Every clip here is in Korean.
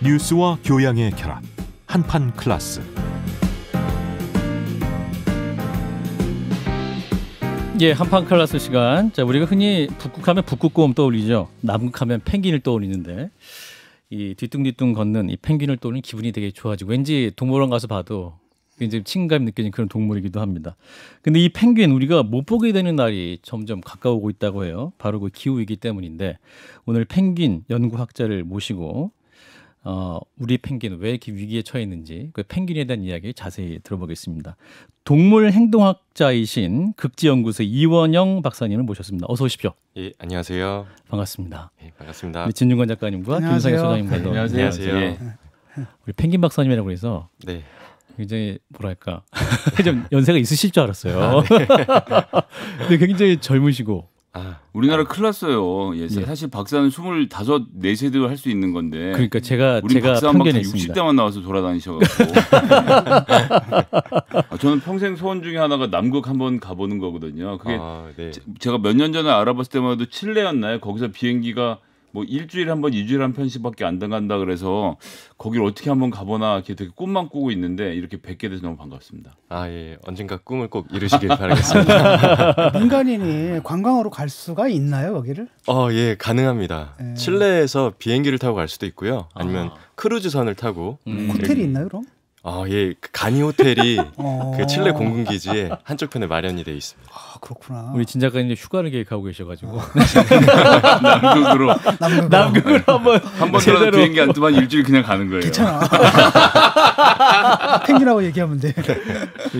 뉴스와 교양의 결합, 한판 클래스. 예, 한판 클래스 시간. 자, 우리가 흔히 북극하면 북극곰 떠올리죠. 남극하면 펭귄을 떠올리는데 이 뒤뚱뒤뚱 걷는 이 펭귄을 떠올리는 기분이 되게 좋아지고 왠지 동물원 가서 봐도 굉장히 친감이 느껴지는 그런 동물이기도 합니다. 근데 이 펭귄 우리가 못 보게 되는 날이 점점 가까우고 있다고 해요. 바로 그 기후위기 때문인데 오늘 펭귄 연구학자를 모시고 우리 펭귄은 왜 이렇게 위기에 처해 있는지 그 펭귄에 대한 이야기 자세히 들어보겠습니다. 동물 행동학자이신 극지연구소의 이원영 박사님을 모셨습니다. 어서 오십시오. 예, 안녕하세요. 반갑습니다. 예, 반갑습니다. 우리 진중권 작가님과 김상현 소장님과도 안녕하세요. 우리 펭귄 박사님이라고 해서 네. 굉장히 뭐랄까 좀 연세가 있으실 줄 알았어요. 근데 굉장히 젊으시고. 우리나라 큰일 났어요. 예, 사실 박사는 25, 4세도 할 수 있는 건데. 그러니까 제가 박사 한 편견이 있습니다. 60대만 나와서 돌아다니셔가지고. 저는 평생 소원 중에 하나가 남극 한번 가보는 거거든요. 그게 네. 제가 몇 년 전에 알아봤을 때만 해도 칠레였나요? 거기서 비행기가 뭐 일주일에 한 번, 2주일에 한 편씩밖에 안 간다 그래서 거기를 어떻게 한번 가보나 이렇게 되게 꿈만 꾸고 있는데 이렇게 뵙게 돼서 너무 반갑습니다. 예, 언젠가 꿈을 꼭 이루시길 바라겠습니다. 민간인이 관광으로 갈 수가 있나요, 거기를? 예, 가능합니다. 칠레에서 비행기를 타고 갈 수도 있고요. 아니면 크루즈선을 타고. 호텔이 있나요, 그럼? 예, 그 가니 호텔이 그 칠레 공군 기지에 한쪽 편에 마련이 돼 있습니다. 그렇구나. 우리 진 작가님 휴가를 계획하고 계셔가지고 남극으로 한번 제대로 비행기 안 뜨면 일주일 그냥 가는 거예요. 괜찮아. 펭귄이라고 얘기하면 돼.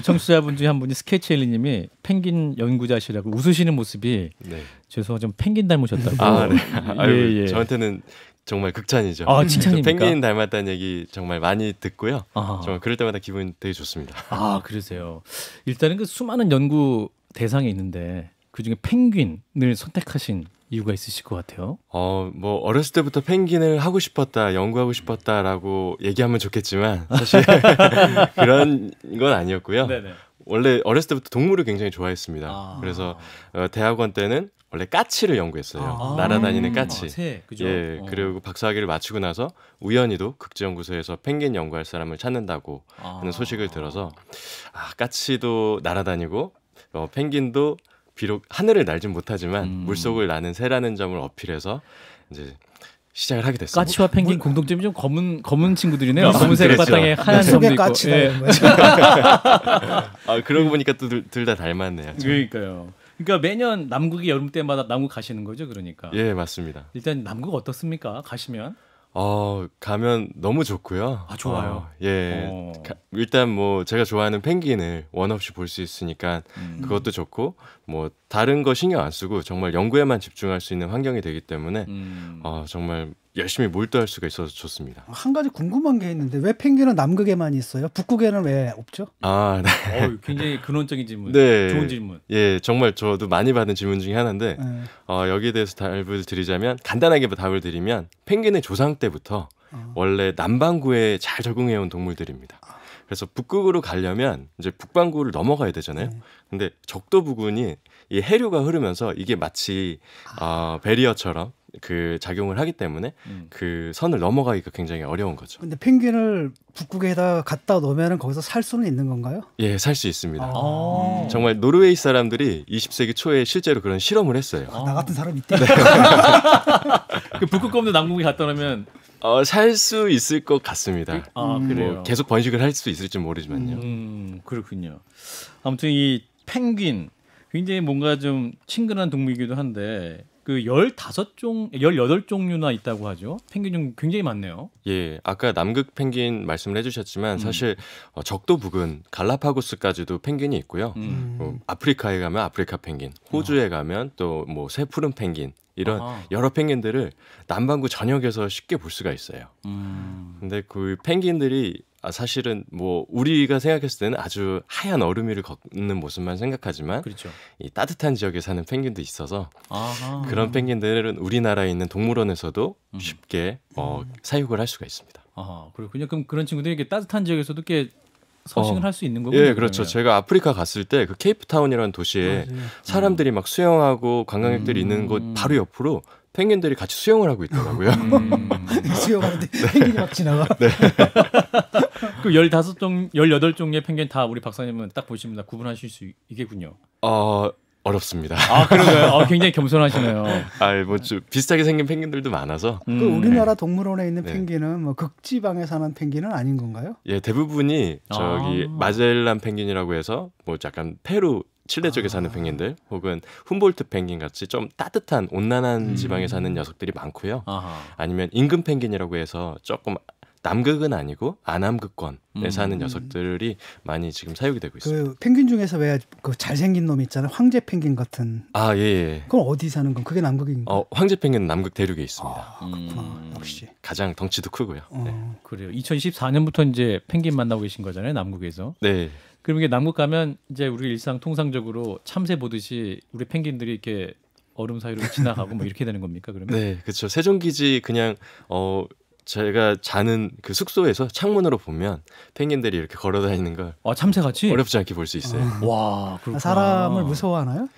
청취자분 중에 한 분이 스케치엘리님이 펭귄 연구자시라고 웃으시는 모습이 죄송하지만 좀 펭귄 닮으셨다고. 네. 저한테는 정말 극찬이죠. 칭찬입니까? 펭귄 닮았다는 얘기 정말 많이 듣고요. 정말 그럴 때마다 기분 되게 좋습니다. 그러세요. 일단은 그 수많은 연구 대상이 있는데 그중에 펭귄을 선택하신 이유가 있으실 것 같아요. 뭐 어렸을 때부터 펭귄을 하고 싶었다, 연구하고 싶었다라고 얘기하면 좋겠지만 사실 그런 건 아니었고요. 네네. 원래 어렸을 때부터 동물을 굉장히 좋아했습니다. 그래서 대학원 때는 원래 까치를 연구했어요. 날아다니는 까치. 새, 그죠? 예, 그리고 박사학위를 마치고 나서 우연히도 극지연구소에서 펭귄 연구할 사람을 찾는다고 하는 소식을 들어서 까치도 날아다니고 펭귄도 비록 하늘을 날진 못하지만 물속을 나는 새라는 점을 어필해서 이제 시작을 하게 됐습니다. 까치와 펭귄 공통점이 좀 검은 친구들이네요. 검은색 바탕에 하얀 점도 있고. 까치다. 그러고 보니까 또 둘 다 닮았네요. 그러니까요. 그러니까 매년 남극이 여름 때마다 남극 가시는 거죠, 그러니까. 예, 맞습니다. 일단 남극 어떻습니까? 가시면? 가면 너무 좋고요. 좋아요. 일단 뭐 제가 좋아하는 펭귄을 원 없이 볼 수 있으니까 그것도 좋고 뭐 다른 거 신경 안 쓰고 정말 연구에만 집중할 수 있는 환경이 되기 때문에 정말 열심히 몰두할 수가 있어서 좋습니다. 한 가지 궁금한 게 있는데 왜 펭귄은 남극에만 있어요? 북극에는 왜 없죠? 네. 굉장히 근원적인 질문. 네. 좋은 질문. 예, 정말 저도 많이 받은 질문 중에 하나인데 여기에 대해서 답을 드리자면 간단하게 답을 드리면 펭귄의 조상 때부터 원래 남반구에 잘 적응해온 동물들입니다. 그래서 북극으로 가려면 이제 북반구를 넘어가야 되잖아요. 근데 적도 부근이 이 해류가 흐르면서 이게 마치 베리어처럼 그 작용을 하기 때문에 그 선을 넘어가기가 굉장히 어려운 거죠. 근데 펭귄을 북극에다 갖다 놓으면 거기서 살 수는 있는 건가요? 예, 살 수 있습니다. 정말 노르웨이 사람들이 20세기 초에 실제로 그런 실험을 했어요. 나 같은 사람 있대. 그 북극곰도 남극에 갖다 놓으면 살 수 있을 것 같습니다. 그래요. 뭐 계속 번식을 할 수 있을지 모르지만요. 그렇군요. 아무튼 이 펭귄 굉장히 뭔가 좀 친근한 동물이기도 한데 그 18종류나 있다고 하죠. 펭귄 중 굉장히 많네요. 예, 아까 남극 펭귄 말씀을 해주셨지만 사실 적도 부근 갈라파고스까지도 펭귄이 있고요. 아프리카에 가면 아프리카 펭귄, 호주에 가면 또 뭐 새푸른 펭귄 이런 여러 펭귄들을 남반구 전역에서 쉽게 볼 수가 있어요. 근데 그 펭귄들이 사실은 뭐 우리가 생각했을 때는 아주 하얀 얼음 위를 걷는 모습만 생각하지만 그렇죠. 이 따뜻한 지역에 사는 펭귄도 있어서 그런 펭귄들은 우리나라에 있는 동물원에서도 쉽게 사육을 할 수가 있습니다. 그렇군요. 그럼 그런 친구들이 이렇게 따뜻한 지역에서도 꽤 서식을 할 수 있는 거군요. 예, 그렇죠. 제가 아프리카 갔을 때 그 케이프타운이라는 도시에 사람들이 막 수영하고 관광객들이 있는 곳 바로 옆으로 펭귄들이 같이 수영을 하고 있더라고요. 수영하는데 펭귄이 막 지나가. 그 15종, 18종의 펭귄 다 우리 박사님은 딱 보시면 다 구분하실 수 있겠군요. 어렵습니다. 아, 그런가요? 굉장히 겸손하시네요. 뭐 좀 비슷하게 생긴 펭귄들도 많아서. 그 우리나라 동물원에 있는 네. 펭귄은 뭐 극지방에 사는 펭귄은 아닌 건가요? 예, 대부분이 저기 마젤란 펭귄이라고 해서 뭐 약간 페루 칠레 쪽에 사는 펭귄들 혹은 훔볼트 펭귄 같이 좀 따뜻한 온난한 지방에 사는 녀석들이 많고요. 아니면 임금 펭귄이라고 해서 조금 남극은 아니고 아남극권에 사는 녀석들이 많이 지금 사육이 되고 있습니다. 그 펭귄 중에서 왜 그 잘생긴 놈 있잖아요. 황제 펭귄 같은. 예. 그건 어디 사는 건? 그게 남극인가? 황제 펭귄은 남극 대륙에 있습니다. 그렇구나. 역시. 가장 덩치도 크고요. 네. 그래요. 2014년부터 이제 펭귄 만나고 계신 거잖아요, 남극에서. 네. 그럼 이게 남극 가면 이제 우리 일상 통상적으로 참새 보듯이 우리 펭귄들이 이렇게 얼음 사이로 지나가고 뭐 이렇게 되는 겁니까? 그러면? 네, 그렇죠. 세종기지 그냥 제가 자는 그 숙소에서 창문으로 보면 펭귄들이 이렇게 걸어다니는 걸 참새같이? 어렵지 않게 볼 수 있어요. 와, 그렇구나. 사람을 무서워하나요?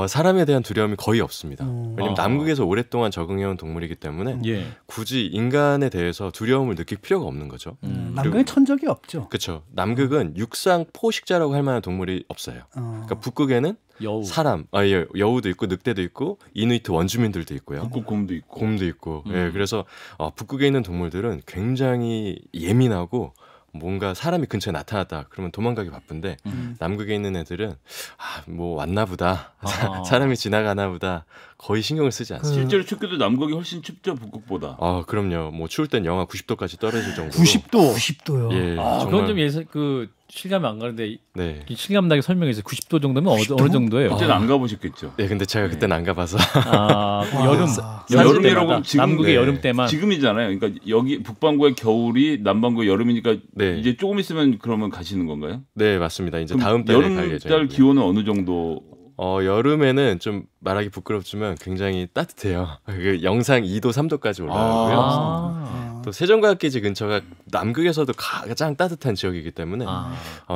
사람에 대한 두려움이 거의 없습니다. 왜냐면 아. 남극에서 오랫동안 적응해온 동물이기 때문에 예. 굳이 인간에 대해서 두려움을 느낄 필요가 없는 거죠. 남극에 천적이 없죠. 그렇죠. 남극은 육상 포식자라고 할 만한 동물이 없어요. 그러니까 북극에는 여우. 사람, 여우도 있고 늑대도 있고 이누이트 원주민들도 있고요. 북극곰도 있고. 곰도 있고. 예, 그래서 북극에 있는 동물들은 굉장히 예민하고 뭔가 사람이 근처에 나타났다 그러면 도망가기 바쁜데 남극에 있는 애들은 뭐 왔나 보다. 사람이 지나가나 보다. 거의 신경을 쓰지 않습니다. 실제로 춥기도 남극이 훨씬 춥죠, 북극보다. 그럼요. 뭐 추울 땐 영하 90도까지 떨어질 정도로. 90도요. 예, 그건 좀 실감이 안 가는데 네. 실감 나게 설명해서 90도 정도면 어느 정도예요? 그때는 안 가보셨겠죠. 네, 근데 제가 그때는 안 가봐서. 여름이라고 지금 남극의 여름 때만 지금이잖아요. 그러니까 여기 북반구의 겨울이 남반구의 여름이니까 네. 이제 조금 있으면 그러면 가시는 건가요? 네, 맞습니다. 이제 그럼 다음 달에 갈 여름달 예정이고요. 기온은 어느 정도? 여름에는 좀 말하기 부끄럽지만 굉장히 따뜻해요. 그 영상 2도, 3도까지 올라가고요. 또 세종과학기지 근처가 남극에서도 가장 따뜻한 지역이기 때문에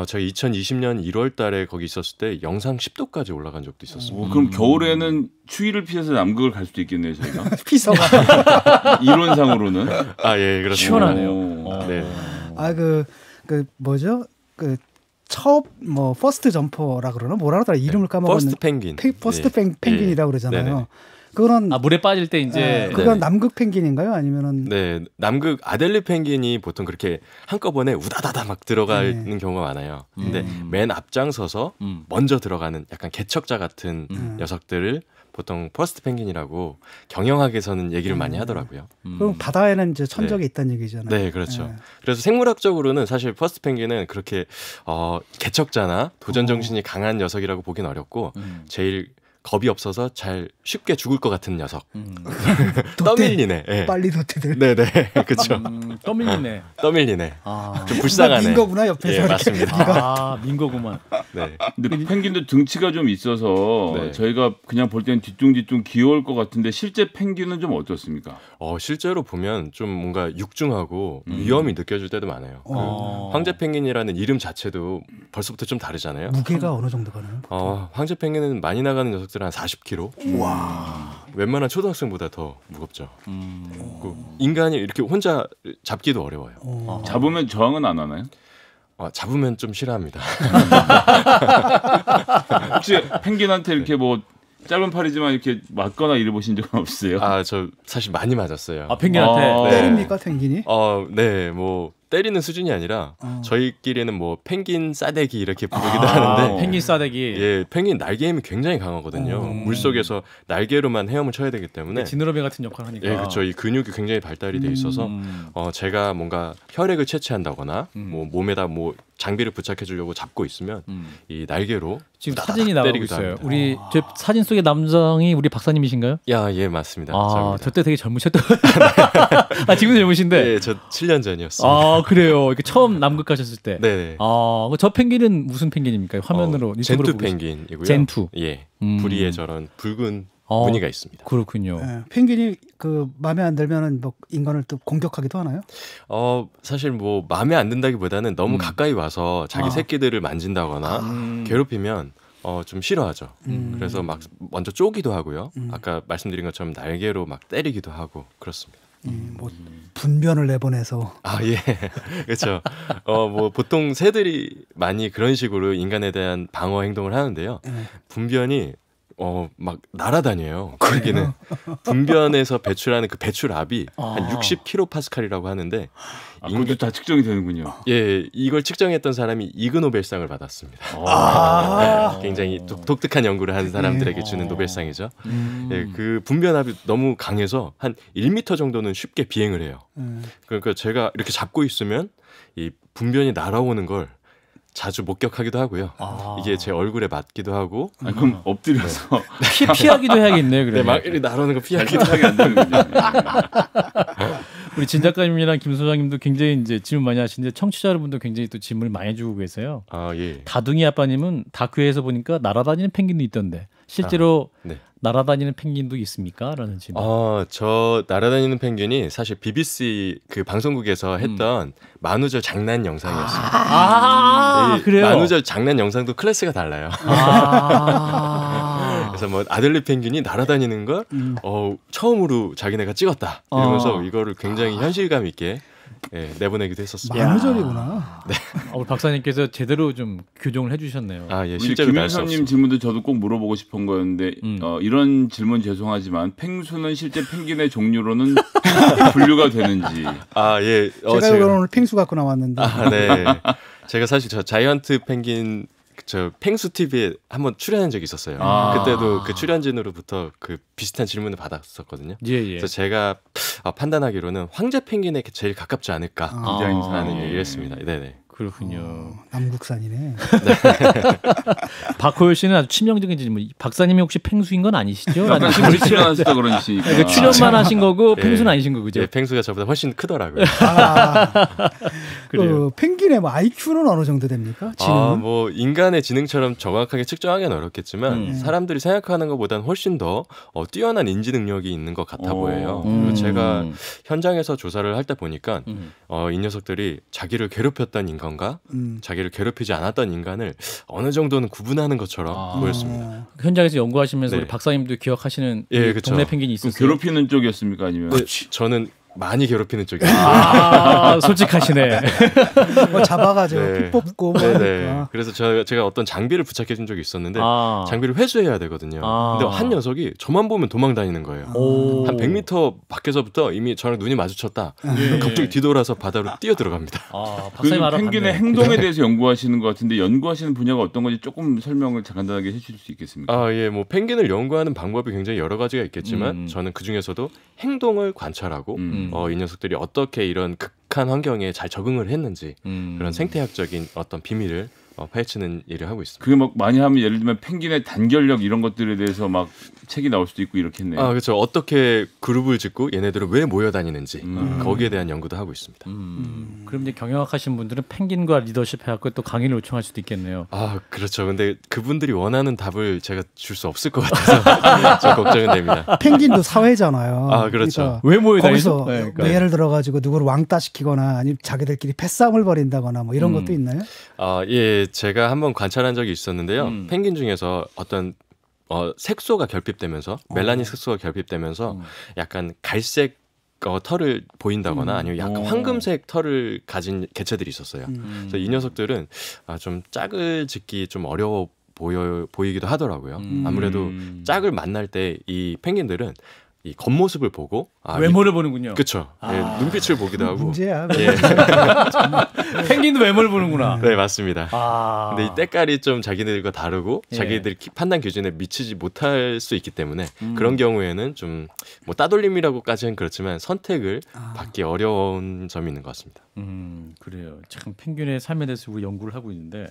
저희 2020년 1월 달에 거기 있었을 때 영상 10도까지 올라간 적도 있었습니다. 그럼 겨울에는 추위를 피해서 남극을 갈 수도 있겠네요, 저희가. 피서가. 이론상으로는. 예, 그렇습니다. 시원하네요. 네. 그 뭐죠? 퍼스트 점퍼라 그러나 뭐라 그러더라 이름을 까먹었는데 퍼스트 펭귄. 퍼스트 펭귄이라고 그러잖아요. 네네. 그거는 물에 빠질 때 이제 그건 남극 펭귄인가요? 아니면은 네, 남극 아델리 펭귄이 보통 그렇게 한꺼번에 우다다다 막 들어가는 경우가 많아요. 근데 맨 앞장서서 먼저 들어가는 약간 개척자 같은 녀석들을 보통 퍼스트 펭귄이라고 경영학에서는 얘기를 많이 하더라고요. 그럼 바다에는 이제 천적이 있다는 얘기잖아요. 네, 그렇죠. 그래서 생물학적으로는 사실 퍼스트 펭귄은 그렇게 개척자나 도전 정신이 강한 녀석이라고 보긴 어렵고 제일 겁이 없어서 잘 쉽게 죽을 것 같은 녀석. 떠밀리네. 네. 빨리 도태들. 네네, 그렇죠. 떠밀리네. 떠밀리네. 좀 불쌍하네. 민거구나 옆에서. 예, 맞습니다. 민거구만. 네. 근데 펭귄도 등치가 좀 있어서 네. 저희가 그냥 볼 때는 뒤뚱뒤뚱 귀여울 것 같은데 실제 펭귄은 좀 어떻습니까? 실제로 보면 좀 뭔가 육중하고 위험이 느껴질 때도 많아요. 황제 펭귄이라는 이름 자체도 벌써부터 좀 다르잖아요. 무게가 어느 정도 가나요? 황제 펭귄은 많이 나가는 녀석들은 한 40kg. 와. 웬만한 초등학생보다 더 무겁죠. 그 인간이 이렇게 혼자 잡기도 어려워요. 잡으면 저항은 안 하나요? 잡으면 좀 싫어합니다. 혹시 펭귄한테 이렇게 뭐 짧은 팔이지만 이렇게 맞거나 이래 보신 적은 없으세요? 저 사실 많이 맞았어요. 펭귄한테. 네. 때립니까 펭귄이? 네, 뭐 때리는 수준이 아니라 저희끼리는 뭐 펭귄 싸대기 이렇게 부르기도 하는데 펭귄 싸대기. 예, 펭귄 날개 힘이 굉장히 강하거든요. 물속에서 날개로만 헤엄을 쳐야 되기 때문에 지느러미 같은 역할을 하니까. 예, 그렇죠. 이 근육이 굉장히 발달이 돼 있어서 제가 뭔가 혈액을 채취한다거나 뭐 몸에다 뭐 장비를 부착해 주려고 잡고 있으면 이 날개로 지금 사진이 나오고 때리기도 있어요. 합니다. 우리 저 사진 속의 남성이 우리 박사님이신가요? 예, 맞습니다. 저 때 되게 젊으셨던. 지금도 젊으신데. 네, 저 7년 전이었어요. 그래요. 이렇게 처음 남극 가셨을 때. 네. 저 펭귄은 무슨 펭귄입니까? 화면으로 유튜브로 젠투 펭귄이고요. 젠투. 예. 부리에 저런 붉은 무늬가 있습니다. 그렇군요. 펭귄이 마음에 안 들면은 뭐 인간을 또 공격하기도 하나요? 사실 뭐 마음에 안 든다기보다는 너무 가까이 와서 자기 새끼들을 만진다거나 괴롭히면 좀 싫어하죠. 그래서 막 먼저 쪼기도 하고요. 아까 말씀드린 것처럼 날개로 막 때리기도 하고 그렇습니다. 뭐 분변을 내보내서 예. 그렇죠. 뭐 보통 새들이 많이 그런 식으로 인간에 대한 방어 행동을 하는데요. 분변이 막 날아다녀요. 거기는 분변에서 배출하는 그 배출압이 한 60kPa라고 하는데 그것도 다 측정이 되는군요. 예, 이걸 측정했던 사람이 이그노벨상을 받았습니다. 굉장히 독특한 연구를 한 사람들에게 주는 노벨상이죠. 예, 그 분변압이 너무 강해서 한 1m 정도는 쉽게 비행을 해요. 그러니까 제가 이렇게 잡고 있으면 이 분변이 날아오는 걸 자주 목격하기도 하고요. 이게 제 얼굴에 맞기도 하고. 그럼 엎드려서 피하기도 해야겠네요. 네, 막 이렇게 날아오는 거 피하기도 하게 안 되는군요. 우리 진 작가님이랑 김 소장님도 굉장히 이제 질문 많이 하시는데 청취자 여러분도 굉장히 또 질문을 많이 주고 계세요. 예. 다둥이 아빠님은 다큐에서 보니까 날아다니는 펭귄도 있던데 실제로 네. 날아다니는 펭귄도 있습니까? 라는 질문. 저 날아다니는 펭귄이 사실 BBC 그 방송국에서 했던 만우절 장난 영상이었습니다. 그래요? 만우절 장난 영상도 클래스가 달라요. 그래서 뭐 아들리 펭귄이 날아다니는 걸 처음으로 자기네가 찍었다 이러면서 이거를 굉장히 현실감 있게 내보내기도 했었습니다. 만우절이구나. 네. 우리 박사님께서 제대로 좀 교정을 해주셨네요. 예, 우리 실제로 날 수 김현선님 없습니다. 질문도 저도 꼭 물어보고 싶은 거였는데 이런 질문 죄송하지만 펭수는 실제 펭귄의 종류로는 분류가 되는지. 예. 제가 오늘 펭수 갖고 나왔는데. 네. 제가 사실 저 자이언트 펭귄 저 펭수 TV에 한번 출연한 적이 있었어요. 그때도 그 출연진으로부터 그 비슷한 질문을 받았었거든요. 예. 그래서 제가 판단하기로는 황제 펭귄에 제일 가깝지 않을까라는 얘기를 했습니다. 네네. 그렇군요. 남국산이네. 박호열 씨는 아주 치명적인 질문. 박사님이 혹시 펭수인 건 아니시죠? 약간 질문이 출연하셨다 그러시니까. 그러니까 출연만 하신 거고 펭수는 아니신 거죠? 예, 펭수가 저보다 훨씬 크더라고요. 그래요. 펭귄의 뭐 IQ는 어느 정도 됩니까? 지능은? 뭐 인간의 지능처럼 정확하게 측정하기는 어렵겠지만 사람들이 생각하는 것보다는 훨씬 더 뛰어난 인지 능력이 있는 것 같아 보여요. 그리고 제가 현장에서 조사를 할 때 보니까 이 녀석들이 자기를 괴롭혔던 인간과 자기를 괴롭히지 않았던 인간을 어느 정도는 구분하는 것처럼 보였습니다. 현장에서 연구하시면서 네. 우리 박사님도 기억하시는 예, 이 그쵸. 동네 펭귄이 그럼 있었어요. 괴롭히는 쪽이었습니까 아니면? 저는 많이 괴롭히는 쪽이에요. 솔직하시네. 뭐 잡아가지고 네. 피 뽑고 뭐 네네. 하니까. 그래서 제가 어떤 장비를 부착해준 적이 있었는데 장비를 회수해야 되거든요. 근데 한 녀석이 저만 보면 도망 다니는 거예요. 한 100m 밖에서부터 이미 저랑 눈이 마주쳤다. 갑자기 뒤돌아서 바다로 뛰어 들어갑니다. 박사님 알아봤네. 펭귄의 행동에 대해서 연구하시는 것 같은데 연구하시는 분야가 어떤 건지 조금 설명을 간단하게 해주실 수 있겠습니까? 예, 뭐 펭귄을 연구하는 방법이 굉장히 여러 가지가 있겠지만 저는 그 중에서도 행동을 관찰하고 이 녀석들이 어떻게 이런 극한 환경에 잘 적응을 했는지 그런 생태학적인 어떤 비밀을 파헤치는 일을 하고 있습니다. 그게 막 많이 하면 예를 들면 펭귄의 단결력 이런 것들에 대해서 막 책이 나올 수도 있고 이렇겠네요. 그렇죠. 어떻게 그룹을 짓고 얘네들은 왜 모여다니는지 거기에 대한 연구도 하고 있습니다. 그럼 이제 경영학하신 분들은 펭귄과 리더십 해갖고 또 강의를 요청할 수도 있겠네요. 그렇죠. 근데 그분들이 원하는 답을 제가 줄 수 없을 것 같아서 좀 걱정은 됩니다. 펭귄도 사회잖아요. 그렇죠. 그러니까 왜 모여다니죠? 거기서 뭐 예를 들어가지고 누구를 왕따시키거나 아니면 자기들끼리 패싸움을 벌인다거나 뭐 이런 것도 있나요? 예, 제가 한번 관찰한 적이 있었는데요. 펭귄 중에서 어떤 색소가 결핍되면서 멜라닌 색소가 결핍되면서 약간 갈색 털을 보인다거나 아니면 약간 황금색 털을 가진 개체들이 있었어요. 그래서 이 녀석들은 좀 짝을 짓기 좀 어려워 보이기도 하더라고요. 아무래도 짝을 만날 때 이 펭귄들은 이 겉모습을 보고 외모를 보는군요. 그렇죠. 예, 눈빛을 보기도 하고. 문제야. 예. 펭귄도 외모를 보는구나. 네, 맞습니다. 근데 이 때깔이 좀 자기들과 다르고 자기들 판단 기준에 미치지 못할 수 있기 때문에 그런 경우에는 좀 뭐 따돌림이라고까지는 그렇지만 선택을 받기 어려운 점이 있는 것 같습니다. 그래요. 참 펭귄의 삶에 대해서 우리 연구를 하고 있는데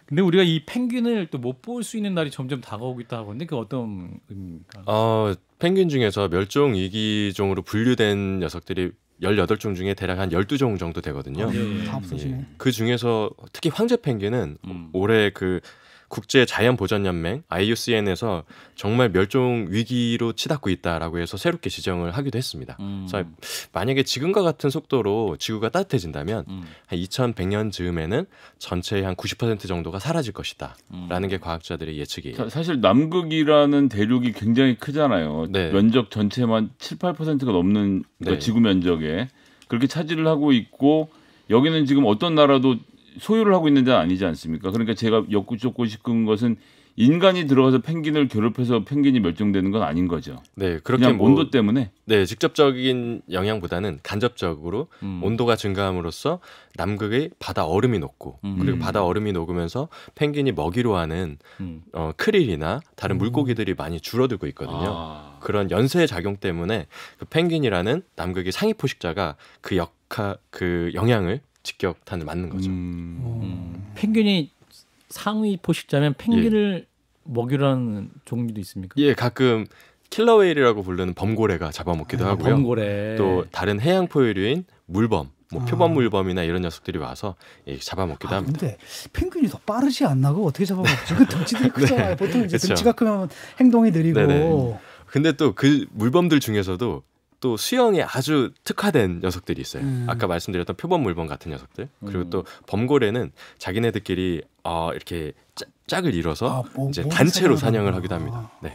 근데 우리가 이 펭귄을 또 못 볼 수 있는 날이 점점 다가오고 있다 하는데 그 어떤 의미입니까? 펭귄 중에서 멸종 위기종으로 분류된 녀석들이 18종 중에 대략 한 12종 정도 되거든요. 다 없어지네. 그 중에서 특히 황제 펭귄은 올해 그 국제 자연 보전 연맹 IUCN에서 정말 멸종 위기로 치닫고 있다라고 해서 새롭게 지정을 하기도 했습니다. 그래서 만약에 지금과 같은 속도로 지구가 따뜻해진다면 한 2100년 즈음에는 전체의 한 90% 정도가 사라질 것이다라는 게 과학자들의 예측이에요. 사실 남극이라는 대륙이 굉장히 크잖아요. 네. 면적 전체만 7, 8%가 넘는 네. 지구 면적에 그렇게 차지를 하고 있고 여기는 지금 어떤 나라도 소유를 하고 있는 데는 아니지 않습니까? 그러니까 제가 엿붙잡고 싶은 것은 인간이 들어가서 펭귄을 괴롭혀서 펭귄이 멸종되는 건 아닌 거죠. 네, 그렇게 그냥 온도 때문에. 네, 직접적인 영향보다는 간접적으로 온도가 증가함으로써 남극의 바다 얼음이 녹고 그리고 바다 얼음이 녹으면서 펭귄이 먹이로 하는 크릴이나 다른 물고기들이 많이 줄어들고 있거든요. 그런 연쇄 작용 때문에 그 펭귄이라는 남극의 상위 포식자가 그 영향을 직격탄을 맞는 거죠. 펭귄이 상위 포식자면 펭귄을 먹이로 하는 종류도 있습니까? 예, 가끔 킬러웨일이라고 부르는 범고래가 잡아먹기도 하고요. 범고래. 또 다른 해양 포유류인 물범, 뭐 표범 물범이나 이런 녀석들이 와서 잡아먹기도 합니다. 근데 펭귄이 더 빠르지 않나? 그거 어떻게 잡아먹지? 그 덩치들이 크잖아요. 보통 이제 그쵸. 덩치가 크면 행동이 느리고. 네네. 근데 또 그 물범들 중에서도 또 수영에 아주 특화된 녀석들이 있어요. 아까 말씀드렸던 표범 물범 같은 녀석들. 그리고 또 범고래는 자기네들끼리 이렇게 짝을 이뤄서 이제 단체로 사냥을 하기도 합니다. 네.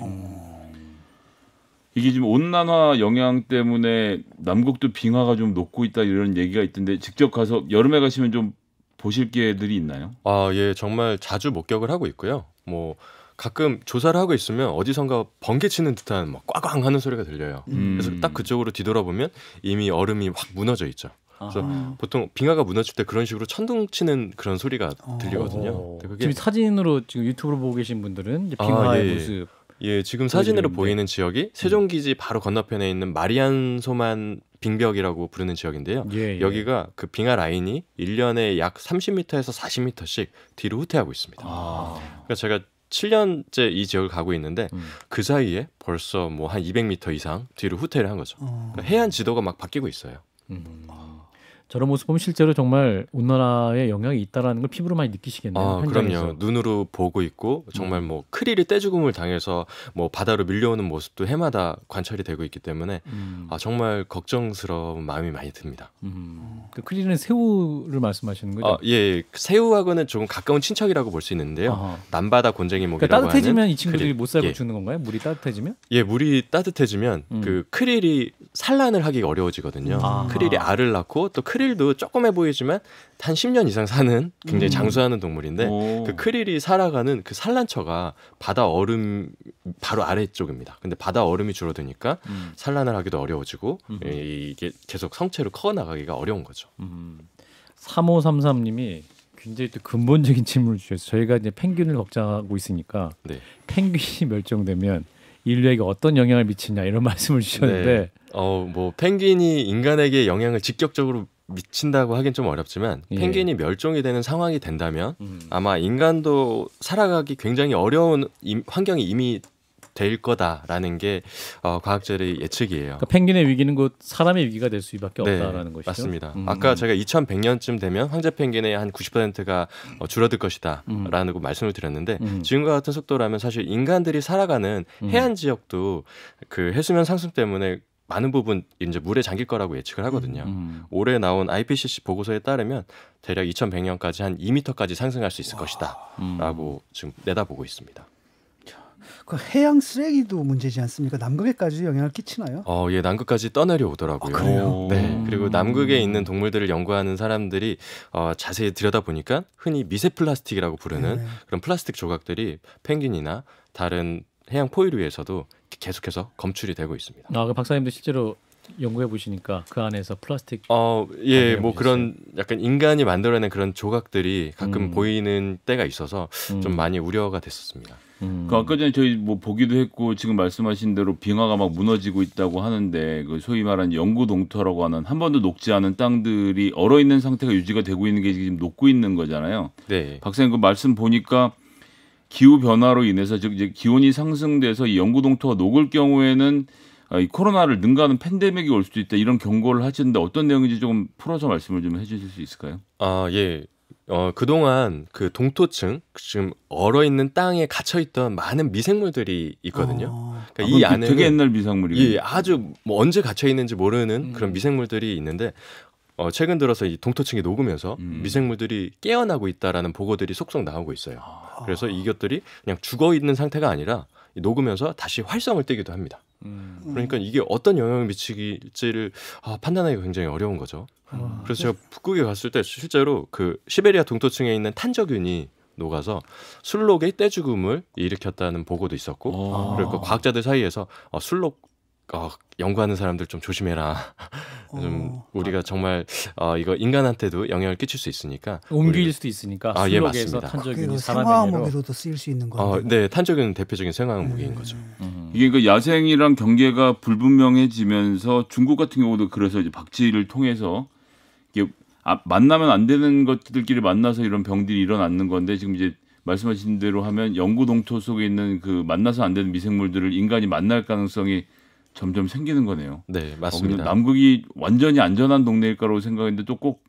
이게 지금 온난화 영향 때문에 남극도 빙하가 좀 녹고 있다 이런 얘기가 있던데 직접 가서 여름에 가시면 좀 보실 기회들이 있나요? 예, 정말 자주 목격을 하고 있고요. 뭐 가끔 조사를 하고 있으면 어디선가 번개 치는 듯한 막 꽝꽝 하는 소리가 들려요. 그래서 딱 그쪽으로 뒤돌아보면 이미 얼음이 확 무너져 있죠. 그래서 보통 빙하가 무너질 때 그런 식으로 천둥 치는 그런 소리가 들리거든요. 그게 지금 사진으로 지금 유튜브로 보고 계신 분들은 이제 빙하의 모습. 예, 지금 사진으로 보이는 지역이 세종기지 바로 건너편에 있는 마리안소만 빙벽이라고 부르는 지역인데요. 예. 여기가 그 빙하 라인이 1년에 약 30m에서 40m씩 뒤로 후퇴하고 있습니다. 그러니까 제가 7년째 이 지역을 가고 있는데 그 사이에 벌써 뭐 한 200m 이상 뒤로 후퇴를 한 거죠. 그러니까 해안 지도가 막 바뀌고 있어요. 저런 모습 보면 실제로 정말 온난화에 영향이 있다라는 걸 피부로 많이 느끼시겠네요. 현장에서. 그럼요. 눈으로 보고 있고 정말 뭐 크릴이 떼죽음을 당해서 뭐 바다로 밀려오는 모습도 해마다 관찰이 되고 있기 때문에 정말 걱정스러운 마음이 많이 듭니다. 그 크릴은 새우를 말씀하시는 거죠? 예, 새우하고는 조금 가까운 친척이라고 볼 수 있는데요. 남바다 곤쟁이목이라고 그러니까 따뜻해지면 하는 이 친구들이 크릴. 못 살고 예. 죽는 건가요? 물이 따뜻해지면? 예, 물이 따뜻해지면 그 크릴이 산란을 하기가 어려워지거든요. 크릴이 알을 낳고 또 크릴도 조그매 보이지만 한 10년 이상 사는 굉장히 장수하는 동물인데 그 크릴이 살아가는 그 산란처가 바다 얼음 바로 아래쪽입니다. 근데 바다 얼음이 줄어드니까 산란을 하기도 어려워지고 이게 계속 성체로 커나가기가 어려운 거죠. 3533님이 굉장히 또 근본적인 질문을 주셨어요. 저희가 이제 펭귄을 걱정하고 있으니까 네. 펭귄이 멸종되면 인류에게 어떤 영향을 미치냐 이런 말씀을 주셨는데 네. 뭐 펭귄이 인간에게 영향을 직접적으로 미친다고 하긴 좀 어렵지만 펭귄이 멸종이 되는 상황이 된다면 아마 인간도 살아가기 굉장히 어려운 환경이 이미 될 거다라는 게 과학자의 예측이에요. 그러니까 펭귄의 위기는 곧 사람의 위기가 될 수밖에 없다라는 것이죠. 맞습니다. 아까 제가 2100년쯤 되면 황제 펭귄의 한 90%가 줄어들 것이다라는 말씀을 드렸는데 지금과 같은 속도라면 사실 인간들이 살아가는 해안 지역도 그 해수면 상승 때문에 많은 부분 이제 물에 잠길 거라고 예측을 하거든요. 올해 나온 IPCC 보고서에 따르면 대략 2100년까지 한 2m까지 상승할 수 있을 것이다라고 지금 내다보고 있습니다. 그 해양 쓰레기도 문제지 않습니까? 남극에까지 영향을 끼치나요? 예, 남극까지 떠내려 오더라고요. 그래요? 네. 그리고 남극에 있는 동물들을 연구하는 사람들이 자세히 들여다보니까 흔히 미세 플라스틱이라고 부르는 그런 플라스틱 조각들이 펭귄이나 다른 해양 포유류에서도 계속해서 검출이 되고 있습니다. 그 박사님도 실제로 연구해 보시니까 그 안에서 플라스틱 예, 뭐 그런 약간 인간이 만들어낸 그런 조각들이 가끔 보이는 때가 있어서 좀 많이 우려가 됐었습니다. 그 아까 전에 저희 뭐 보기도 했고 지금 말씀하신 대로 빙하가 막 무너지고 있다고 하는데 그 소위 말하는 영구 동토라고 하는 한 번도 녹지 않은 땅들이 얼어 있는 상태가 유지가 되고 있는 게 지금 녹고 있는 거잖아요. 네. 박사님 그 말씀 보니까 기후 변화로 인해서 즉 이제 기온이 상승돼서 이 영구 동토가 녹을 경우에는 이 코로나를 능가하는 팬데믹이 올 수도 있다 이런 경고를 하시는데 어떤 내용인지 조금 풀어서 말씀을 좀 해주실 수 있을까요? 예. 그동안 그 동토층 지금 얼어 있는 땅에 갇혀 있던 많은 미생물들이 있거든요. 그러니까 이 안에 되게 옛날 미생물이 아주 뭐 언제 갇혀 있는지 모르는 그런 미생물들이 있는데 최근 들어서 이 동토층이 녹으면서 미생물들이 깨어나고 있다라는 보고들이 속속 나오고 있어요. 그래서 이것들이 그냥 죽어 있는 상태가 아니라 녹으면서 다시 활성을 띠기도 합니다. 그러니까 이게 어떤 영향을 미치기를 판단하기가 굉장히 어려운 거죠. 그래서 제가 북극에 갔을 때 실제로 그 시베리아 동토층에 있는 탄저균이 녹아서 술록의 떼죽음을 일으켰다는 보고도 있었고, 그리고 과학자들 사이에서 술록 연구하는 사람들 좀 조심해라. 좀 우리가 정말 이거 인간한테도 영향을 끼칠 수 있으니까 옮길 수도 있으니까 예, 술록에서 맞습니다. 탄저균이 생화학 살아내로 무기로도 쓰일 수 있는 건데. 네, 탄저균은 대표적인 생화학 무기인 거죠. 이게 그 야생이랑 경계가 불분명해지면서 중국 같은 경우도 그래서 이제 박쥐를 통해서 이게 만나면 안 되는 것들끼리 만나서 이런 병들이 일어나는 건데 지금 이제 말씀하신 대로 하면 영구 동토 속에 있는 그 만나서 안 되는 미생물들을 인간이 만날 가능성이 점점 생기는 거네요. 네, 맞습니다. 남극이 완전히 안전한 동네일 거라고 생각했는데 또 꼭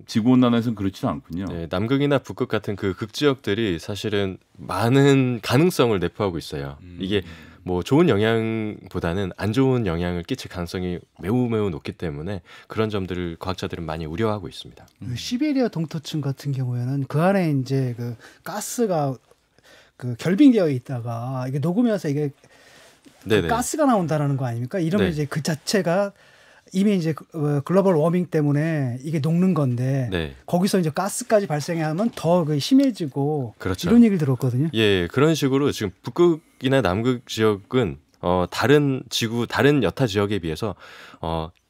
지구온난화에서는 그렇지도 않군요. 네, 남극이나 북극 같은 그 극지역들이 사실은 많은 가능성을 내포하고 있어요. 이게 뭐 좋은 영향보다는 안 좋은 영향을 끼칠 가능성이 매우 높기 때문에 그런 점들을 과학자들은 많이 우려하고 있습니다. 그 시베리아 동토층 같은 경우에는 그 안에 이제 그 가스가 그 결빙되어 있다가 이게 녹으면서 이게 그 가스가 나온다라는 거 아닙니까? 이러면 이제 그 자체가 이미 이제 글로벌 워밍 때문에 이게 녹는 건데 거기서 이제 가스까지 발생하면 더 심해지고 그렇죠. 이런 얘기를 들었거든요. 예, 그런 식으로 지금 북극이나 남극 지역은 다른 지구 다른 여타 지역에 비해서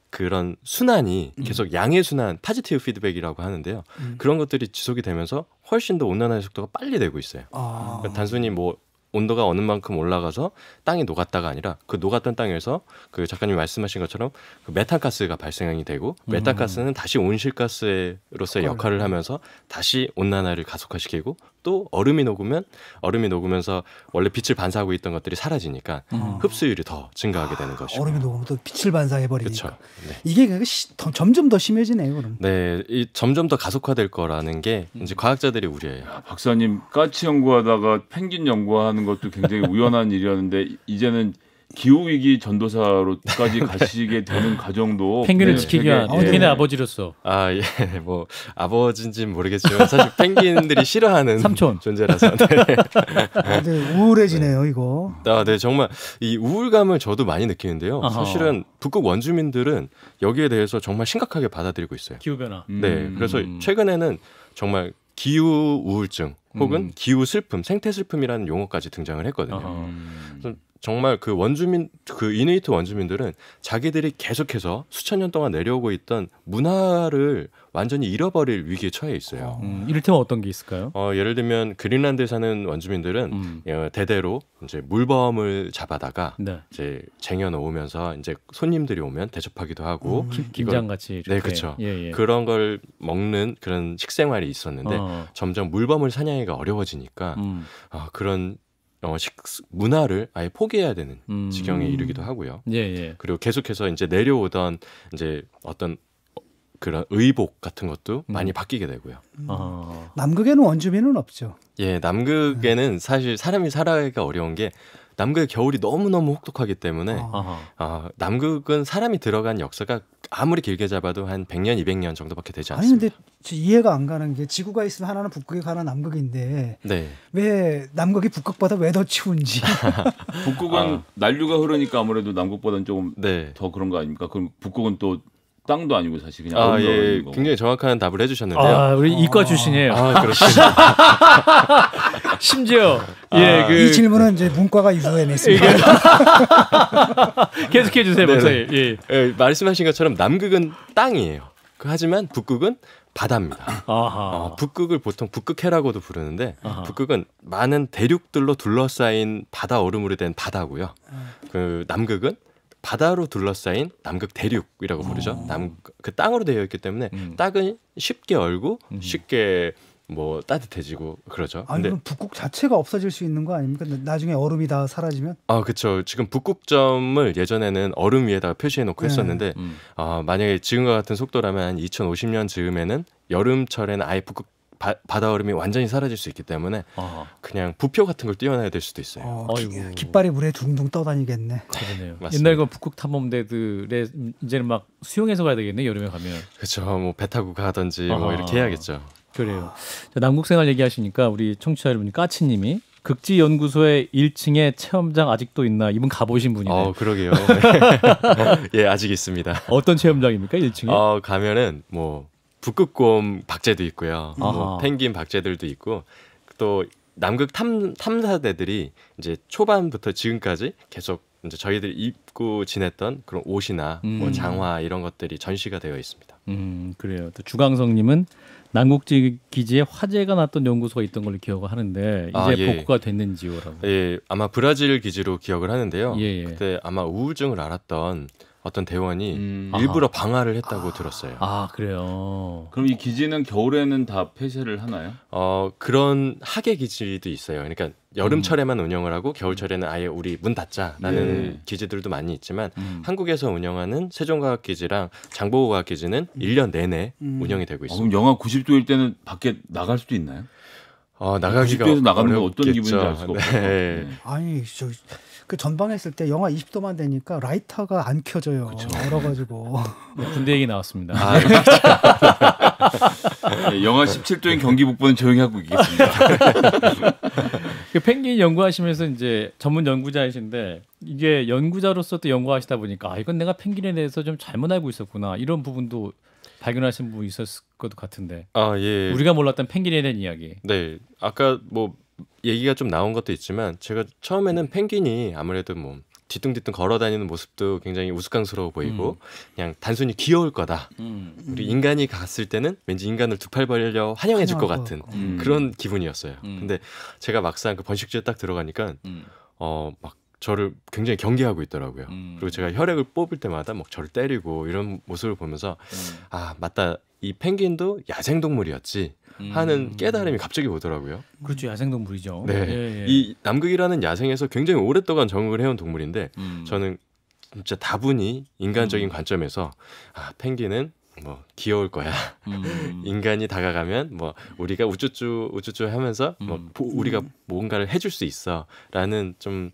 그런 순환이 계속 양의 순환, 파지티브 피드백이라고 하는데요. 그런 것들이 지속이 되면서 훨씬 더 온난화의 속도가 빨리 되고 있어요. 그러니까 단순히 뭐 온도가 어느 만큼 올라가서 땅이 녹았다가 아니라 그 녹았던 땅에서 그 작가님이 말씀하신 것처럼 그 메탄가스가 발생이 되고 메탄가스는 다시 온실가스로서의 역할을 하면서 다시 온난화를 가속화시키고 또 얼음이 녹으면서 원래 빛을 반사하고 있던 것들이 사라지니까 흡수율이 더 증가하게 되는 것이고 얼음이 녹으면 또 빛을 반사해 버리니까 네. 이게 점점 더 심해지네요. 그럼. 네, 점점 더 가속화될 거라는 게 이제 과학자들이 우려해요. 박사님 까치 연구하다가 펭귄 연구하는 것도 굉장히 우연한 일이었는데 이제는 기후위기 전도사로까지 가시게 되는 과정도 펭귄을 지키기 위한 펭귄의 아버지로서 예, 뭐 아버지인지는 모르겠지만 사실 펭귄들이 싫어하는 삼촌 존재라서 네, 우울해지네요 이거. 네, 정말 이 우울감을 저도 많이 느끼는데요. 사실은 북극 원주민들은 여기에 대해서 정말 심각하게 받아들이고 있어요. 기후 변화. 네, 그래서 최근에는 정말 기후 우울증 혹은 기후 슬픔, 생태 슬픔이라는 용어까지 등장을 했거든요. 정말 그 원주민, 그 이누이트 원주민들은 자기들이 계속해서 수천 년 동안 내려오고 있던 문화를 완전히 잃어버릴 위기에 처해 있어요. 이를테면 어떤 게 있을까요? 예를 들면 그린란드에 사는 원주민들은 대대로 이제 물범을 잡아다가 이제 쟁여놓으면서 이제 손님들이 오면 대접하기도 하고 김장같이 네, 그렇죠. 그런 걸 먹는 그런 식생활이 있었는데 점점 물범을 사냥하기가 어려워지니까 그런 문화를 아예 포기해야 되는 지경에 이르기도 하고요. 그리고 계속해서 이제 내려오던 이제 어떤 그런 의복 같은 것도 많이 바뀌게 되고요. 남극에는 원주민은 없죠. 예, 남극에는 사실 사람이 살아가기가 어려운 게 남극의 겨울이 너무너무 혹독하기 때문에 남극은 사람이 들어간 역사가 아무리 길게 잡아도 한 100년, 200년 정도밖에 되지 않습니다. 아니 근데 이해가 안 가는 게 지구가 있으면 하나는 북극에 하나 남극인데 왜 남극이 북극보다 왜 더 추운지. 북극은 난류가 흐르니까 아무래도 남극보다는 조금 더 그런 거 아닙니까? 그럼 북극은 또 땅도 아니고 사실 그냥 예, 굉장히 정확한 답을 해주셨는데요. 우리 이과 출신이에요. 그렇습니다. 심지어 이 질문은 이제 문과가 유도해냈습니다. 계속해 주세요, 박사님. 말씀하신 것처럼 남극은 땅이에요. 하지만 북극은 바다입니다. 북극을 보통 북극해라고도 부르는데 북극은 많은 대륙들로 둘러싸인 바다 얼음으로 된 바다고요. 그 남극은 바다로 둘러싸인 남극 대륙이라고 부르죠. 그 땅으로 되어 있기 때문에 땅은 쉽게 얼고 쉽게 뭐 따뜻해지고 그러죠. 근데 그럼 북극 자체가 없어질 수 있는 거 아닙니까? 나중에 얼음이 다 사라지면? 그렇죠. 지금 북극점을 예전에는 얼음 위에다가 표시해 놓고 했었는데 만약에 지금과 같은 속도라면 한 2050년 즈음에는 여름철에는 아예 바다 얼음이 완전히 사라질 수 있기 때문에 그냥 부표 같은 걸 띄워놔야 될 수도 있어요. 깃발이 물에 둥둥 떠다니겠네. 그러네요. 맞습니다. 옛날 그 북극 탐험대들에 이제는 막 수영해서 가야 되겠네, 여름에 가면. 그렇죠. 뭐 배 타고 가든지 뭐 이렇게 해야겠죠. 그래요. 자, 남국생활 얘기하시니까 우리 청취자 여러분 까치님이 극지연구소의 1층에 체험장 아직도 있나? 이분 가보신 분이네요. 그러게요. 예, 아직 있습니다. 어떤 체험장입니까, 1층에? 가면은 뭐 북극곰 박제도 있고요. 뭐 펭귄 박제들도 있고 또 남극 탐사대들이 이제 초반부터 지금까지 계속 이제 저희들이 입고 지냈던 그런 옷이나 뭐 장화 이런 것들이 전시가 되어 있습니다. 그래요. 또 주강성님은 남국지 기지에 화재가 났던 연구소가 있던 걸로 기억을 하는데 이제 예. 복구가 됐는지요라고. 예, 아마 브라질 기지로 기억을 하는데요. 예. 그때 아마 우울증을 앓았던 어떤 대원이 일부러 방화를 했다고 들었어요. 아, 그래요. 그럼 이 기지는 겨울에는 다 폐쇄를 하나요? 그런 하계 기지도 있어요. 그러니까 여름철에만 운영을 하고 겨울철에는 아예 우리 문 닫자라는 기지들도 많이 있지만 한국에서 운영하는 세종과학기지랑 장보고과학기지는 1년 내내 운영이 되고 있습니다. 그럼 영하 90도일 때는 밖에 나갈 수도 있나요? 나가기가 90도에서 나가는 건 어떤 어렵겠죠. 기분인지 알 수가 없어요. 네. 아니 그 전방에 있을 때 영하 20도만 되니까 라이터가 안 켜져요. 얼어가지고. 군대 얘기 나왔습니다. 네, 영하 17도인 경기 북부는 조용히 하고 있겠습니다. 그 펭귄 연구하시면서 이제 전문 연구자이신데 이게 연구자로서 또 연구하시다 보니까 이건 내가 펭귄에 대해서 좀 잘못 알고 있었구나 이런 부분도 발견하신 부분이 있었을 것 같은데. 예. 우리가 몰랐던 펭귄에 대한 이야기. 네, 아까 뭐 얘기가 좀 나온 것도 있지만 제가 처음에는 펭귄이 아무래도 뭐 뒤뚱뒤뚱 걸어다니는 모습도 굉장히 우스꽝스러워 보이고 그냥 단순히 귀여울 거다. 우리 인간이 갔을 때는 왠지 인간을 두 팔 벌려 환영해 줄 것 같은 그런 기분이었어요. 근데 제가 막상 그 번식지에 딱 들어가니까 막 저를 굉장히 경계하고 있더라고요. 그리고 제가 혈액을 뽑을 때마다 막 저를 때리고 이런 모습을 보면서 맞다, 이 펭귄도 야생동물이었지 하는 깨달음이 갑자기 오더라고요. 그렇죠, 야생동물이죠. 네, 예. 이 남극이라는 야생에서 굉장히 오랫동안 적응을 해온 동물인데 저는 진짜 다분히 인간적인 관점에서 펭귄은 뭐 귀여울 거야. 인간이 다가가면 뭐 우리가 우쭈쭈 하면서 뭐 우리가 뭔가를 해줄 수 있어라는 좀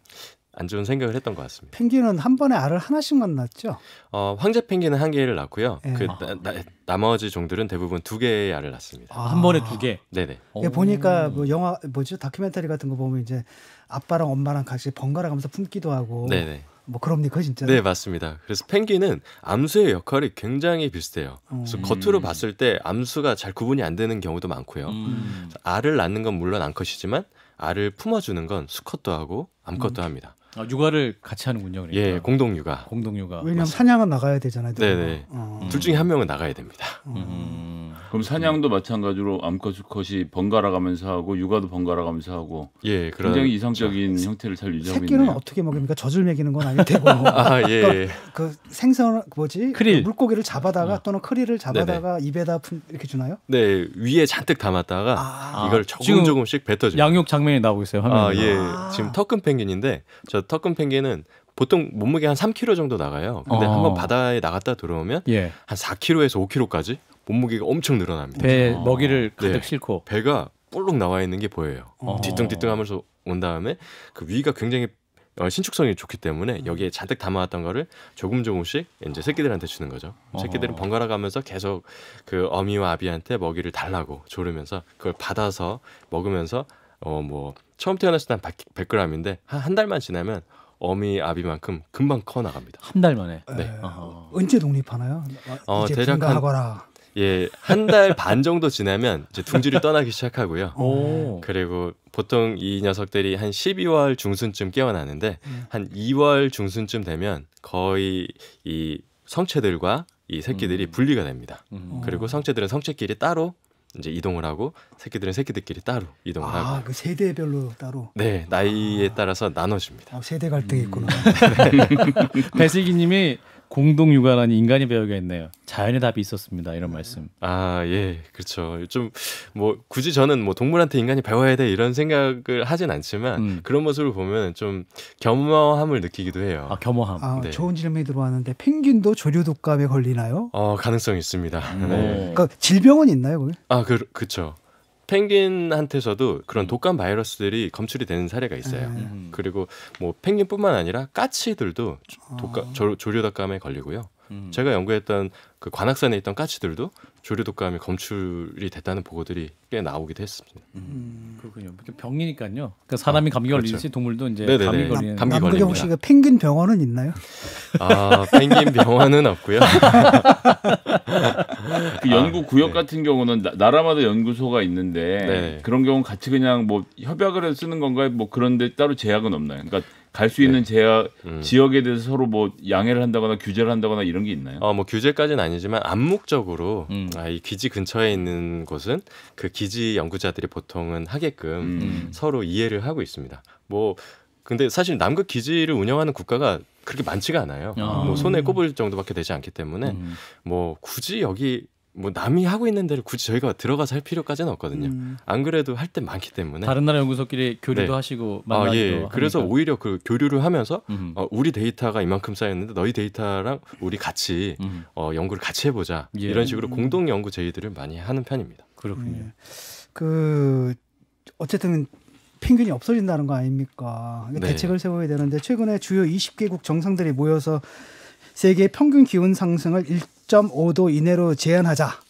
안 좋은 생각을 했던 것 같습니다. 펭귄은 한 번에 알을 하나씩만 낳죠? 황제 펭귄은 1개를 낳고요. 나머지 종들은 대부분 2개의 알을 낳습니다. 한 번에 2개. 네네. 보니까 뭐 영화 다큐멘터리 같은 거 보면 이제 아빠랑 엄마랑 같이 번갈아 가면서 품기도 하고. 네네. 뭐 그럽니까 진짜? 네, 맞습니다. 그래서 펭귄은 암수의 역할이 굉장히 비슷해요. 그래서 겉으로 봤을 때 암수가 잘 구분이 안 되는 경우도 많고요. 알을 낳는 건 물론 암컷이지만 알을 품어주는 건 수컷도 하고 암컷도 합니다. 육아를 같이 하는군요. 그러니까. 예, 공동육아. 왜냐하면 사냥은 나가야 되잖아요. 네네. 둘 중에 한 명은 나가야 됩니다. 그럼 사냥도 마찬가지로 암컷, 수컷이 번갈아 가면서 하고 육아도 번갈아 가면서 하고. 예, 굉장히 이상적인 형태를 잘 유지하고 새끼는 있네요. 어떻게 먹입니까? 젖을 먹이는 건 아닐 테고. 예. 그러니까 그 생선 크릴. 물고기를 잡아다가 또는 크릴을 잡아다가 입에다 이렇게 주나요? 네, 위에 잔뜩 담았다가 이걸 조금씩 뱉어줘요. 양육 장면이 나오고 있어요. 화면에. 예. 지금 턱근 펭귄인데 저 턱근 펭귄은 보통 몸무게 한 3kg 정도 나가요. 근데 한번 바다에 나갔다 들어오면 한 4kg에서 5kg까지 몸무게가 엄청 늘어납니다. 배 먹이를 가득 싣고 배가 볼록 나와 있는 게 보여요. 뒤뚱뒤뚱하면서 온 다음에 그 위가 굉장히 신축성이 좋기 때문에 여기에 잔뜩 담아왔던 거를 조금씩 이제 새끼들한테 주는 거죠. 새끼들은 번갈아 가면서 계속 그 어미와 아비한테 먹이를 달라고 조르면서 그걸 받아서 먹으면서 뭐 처음 태어났을 때 한 100g인데 한 달만 지나면 어미 아비만큼 금방 커 나갑니다. 한 달 만에. 네. 언제 독립하나요? 이제 대략 분가하거라. 한 달 반 정도 지나면 이제 둥지를 떠나기 시작하고요. 오. 그리고 보통 이 녀석들이 한 12월 중순쯤 깨어나는데 한 2월 중순쯤 되면 거의 이 성체들과 이 새끼들이 분리가 됩니다. 그리고 성체들은 성체끼리 따로 이제 이동을 하고 새끼들은 새끼들끼리 따로 이동을 하고. 그 세대별로 따로. 네, 나이에 따라서 나눠집니다. 세대 갈등이 있구나. 배슬기님이 공동 육아라니 인간이 배우겠네요. 자연의 답이 있었습니다. 이런 말씀. 예, 그렇죠. 좀 뭐 굳이 저는 뭐 동물한테 인간이 배워야 돼 이런 생각을 하진 않지만 그런 모습을 보면 좀 겸허함을 느끼기도 해요. 겸허함. 네. 좋은 질문이 들어왔는데 펭귄도 조류 독감에 걸리나요? 가능성이 있습니다. 네. 그러니까 질병은 있나요, 거기? 그렇죠. 펭귄한테서도 그런 독감 바이러스들이 검출이 되는 사례가 있어요. 그리고 뭐 펭귄뿐만 아니라 까치들도 조류독감에 걸리고요. 제가 연구했던 그 관악산에 있던 까치들도 조류독감이 검출이 됐다는 보고들이 꽤 나오기도 했습니다. 그렇군요. 병이니까요. 그러니까 사람이 감기 걸리듯이 그렇죠. 동물도 이제 네네네. 감기 걸리는. 감기 남극에 걸립니다. 혹시 그 펭귄 병원은 있나요? 펭귄 병원은 없고요. 그 연구 구역 네. 같은 경우는 나라마다 연구소가 있는데 네. 그런 경우는 같이 그냥 뭐 협약을 해서 쓰는 건가요? 뭐 그런데 따로 제약은 없나요? 그러니까 갈 수 있는 제약 지역에 대해서 서로 뭐 양해를 한다거나 규제를 한다거나 이런 게 있나요? 뭐 규제까지는 아니지만 암묵적으로 이 기지 근처에 있는 곳은 그 기지 연구자들이 보통은 하게끔 서로 이해를 하고 있습니다. 뭐 근데 사실 남극 기지를 운영하는 국가가 그렇게 많지가 않아요. 뭐 손에 꼽을 정도밖에 되지 않기 때문에 뭐 굳이 여기 뭐 남이 하고 있는 데를 굳이 저희가 들어가서 할 필요까지는 없거든요. 안 그래도 할 때 많기 때문에. 다른 나라 연구소끼리 교류도 네. 하시고 만나기도 예. 그래서 하니까. 오히려 그 교류를 하면서 우리 데이터가 이만큼 쌓였는데 너희 데이터랑 우리 같이 연구를 같이 해보자. 예. 이런 식으로 공동 연구 제의들을 많이 하는 편입니다. 그렇군요. 그 어쨌든 펭귄이 없어진다는 거 아닙니까? 네. 대책을 세워야 되는데 최근에 주요 20개국 정상들이 모여서 세계 평균 기온 상승을 1.5도 이내로 제한하자.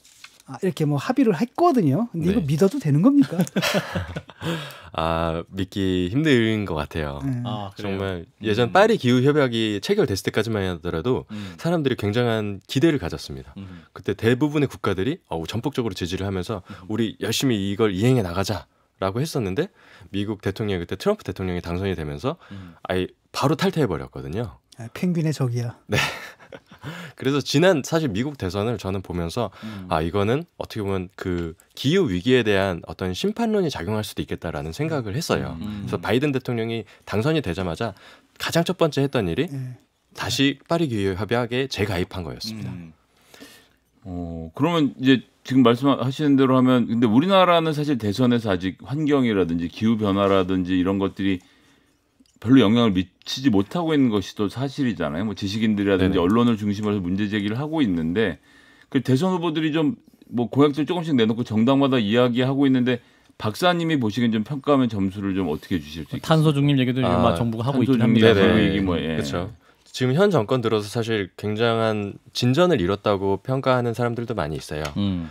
이렇게 뭐 합의를 했거든요. 근데 이거 네. 믿어도 되는 겁니까? 믿기 힘든 것 같아요. 네. 그래요? 정말 예전 파리 기후 협약이 체결됐을 때까지만 하더라도 사람들이 굉장한 기대를 가졌습니다. 그때 대부분의 국가들이 전폭적으로 지지를 하면서 우리 열심히 이걸 이행해 나가자라고 했었는데 미국 대통령이 그때 트럼프 대통령이 당선이 되면서 아예 바로 탈퇴해 버렸거든요. 펭귄의 적이야. 네. 그래서 지난 사실 미국 대선을 저는 보면서 이거는 어떻게 보면 그 기후 위기에 대한 어떤 심판론이 작용할 수도 있겠다라는 생각을 했어요. 그래서 바이든 대통령이 당선이 되자마자 가장 첫 번째 했던 일이 다시 파리 기후 협약에 재가입한 거였습니다. 그러면 이제 지금 말씀하시는 대로 하면 근데 우리나라는 사실 대선에서 아직 환경이라든지 기후 변화라든지 이런 것들이 별로 영향을 미치지 못하고 있는 것이 또 사실이잖아요. 뭐 지식인들이라든지 네네. 언론을 중심으로 해서 문제 제기를 하고 있는데 그 대선 후보들이 좀 뭐 공약들 조금씩 내놓고 정당마다 이야기하고 있는데 박사님이 보시기엔 좀 평가하면 점수를 좀 어떻게 주실 수 있을까요? 탄소 중립 얘기도 요즘 정부가 하고 있긴 합니다. 탄소 네네. 얘기 뭐 예. 그렇죠. 지금 현 정권 들어서 사실 굉장한 진전을 이뤘다고 평가하는 사람들도 많이 있어요.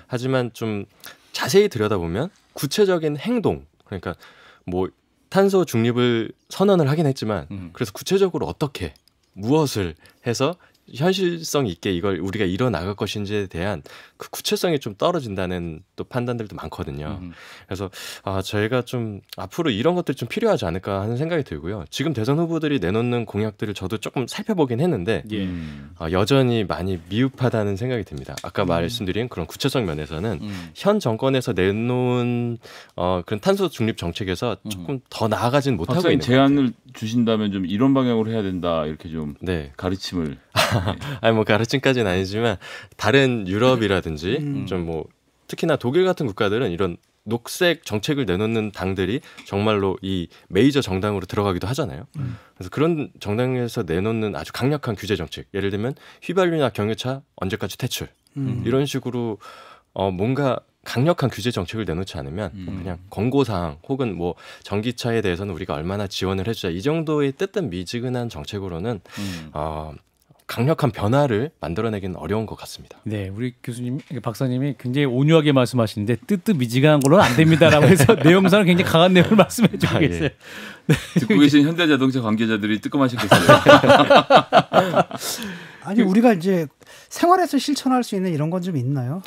하지만 좀 자세히 들여다보면 구체적인 행동, 그러니까 뭐 탄소 중립을 선언을 하긴 했지만 그래서 구체적으로 어떻게 무엇을 해서 현실성 있게 이걸 우리가 이뤄 나갈 것인지에 대한 그 구체성이 좀 떨어진다는 또 판단들도 많거든요. 그래서 저희가 좀 앞으로 이런 것들이 좀 필요하지 않을까 하는 생각이 들고요. 지금 대선 후보들이 내놓는 공약들을 저도 조금 살펴보긴 했는데 예. 여전히 많이 미흡하다는 생각이 듭니다. 아까 말씀드린 그런 구체성 면에서는 현 정권에서 내놓은 그런 탄소 중립 정책에서 조금 더 나아가진 못하고 박사님 있는 것 같아요. 제안을 주신다면 좀 이런 방향으로 해야 된다 이렇게 좀 네. 가르침을 뭐 가르침까지는 아니지만 다른 유럽이라든지 좀 뭐 특히나 독일 같은 국가들은 이런 녹색 정책을 내놓는 당들이 정말로 이 메이저 정당으로 들어가기도 하잖아요. 그래서 그런 정당에서 내놓는 아주 강력한 규제 정책, 예를 들면 휘발유나 경유차 언제까지 퇴출 이런 식으로 뭔가 강력한 규제 정책을 내놓지 않으면 그냥 권고사항 혹은 뭐 전기차에 대해서는 우리가 얼마나 지원을 해주자 이 정도의 뜨뜻미지근한 정책으로는 강력한 변화를 만들어내기는 어려운 것 같습니다. 네, 우리 교수님, 박사님이 굉장히 온유하게 말씀하시는데 뜨뜻미지근한 걸로는 안 됩니다라고 해서 내용상으로 굉장히 강한 내용을 말씀해주고 예. 계세요. 듣고 계신 현대자동차 관계자들이 뜨끔하셨겠어요. 아니 우리가 이제 생활에서 실천할 수 있는 이런 건 좀 있나요?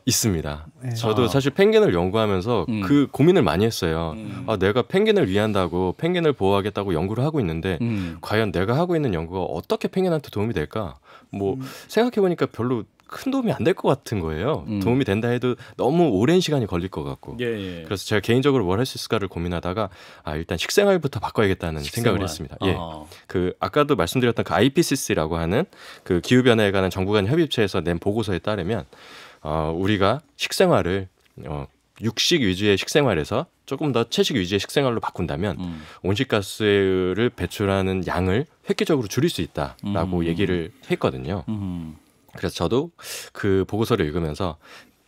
있습니다. 네. 저도 사실 펭귄을 연구하면서 그 고민을 많이 했어요. 내가 펭귄을 위한다고 펭귄을 보호하겠다고 연구를 하고 있는데 과연 내가 하고 있는 연구가 어떻게 펭귄한테 도움이 될까? 뭐 생각해보니까 별로 큰 도움이 안 될 것 같은 거예요. 도움이 된다 해도 너무 오랜 시간이 걸릴 것 같고. 예. 그래서 제가 개인적으로 뭘 할 수 있을까를 고민하다가 일단 식생활부터 바꿔야겠다는 생각을 했습니다. 예. 그 아까도 말씀드렸던 그 IPCC라고 하는 그 기후 변화에 관한 정부 간 협의체에서 낸 보고서에 따르면 우리가 식생활을 육식 위주의 식생활에서 조금 더 채식 위주의 식생활로 바꾼다면 온실가스를 배출하는 양을 획기적으로 줄일 수 있다라고 얘기를 했거든요. 그래서 저도 그 보고서를 읽으면서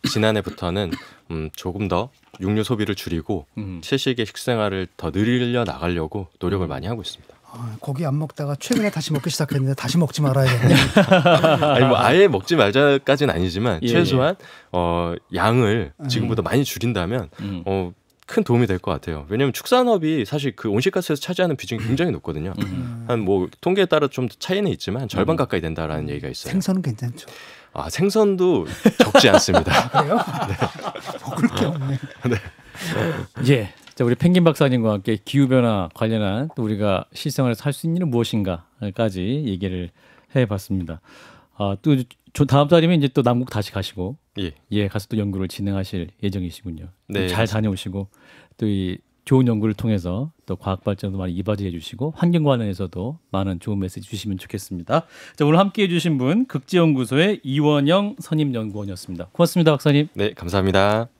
지난해부터는 조금 더 육류 소비를 줄이고 채식의 식생활을 더 늘려 나가려고 노력을 많이 하고 있습니다. 고기 안 먹다가 최근에 다시 먹기 시작했는데 다시 먹지 말아야겠네요. 아니 뭐 아예 먹지 말자까지는 아니지만 예, 최소한 양을 지금보다 많이 줄인다면 큰 도움이 될 것 같아요. 왜냐하면 축산업이 사실 그 온실가스에서 차지하는 비중이 굉장히 높거든요. 한 뭐 통계에 따라 좀 차이는 있지만 절반 가까이 된다라는 얘기가 있어요. 생선은 괜찮죠. 생선도 적지 않습니다. 그래요? 먹을 게 없네. 예. 자, 우리 펭귄 박사님과 함께 기후 변화 관련한 또 우리가 실생활에서 할 수 있는 일은 무엇인가까지 얘기를 해봤습니다. 또 다음 달이면 이제 또 남국 다시 가시고 가서 또 연구를 진행하실 예정이시군요. 네, 잘 다녀오시고 또 이 좋은 연구를 통해서 또 과학 발전도 많이 이바지해 주시고 환경 관련해서도 많은 좋은 메시지 주시면 좋겠습니다. 자, 오늘 함께해 주신 분 극지연구소의 이원영 선임연구원이었습니다. 고맙습니다, 박사님. 네, 감사합니다.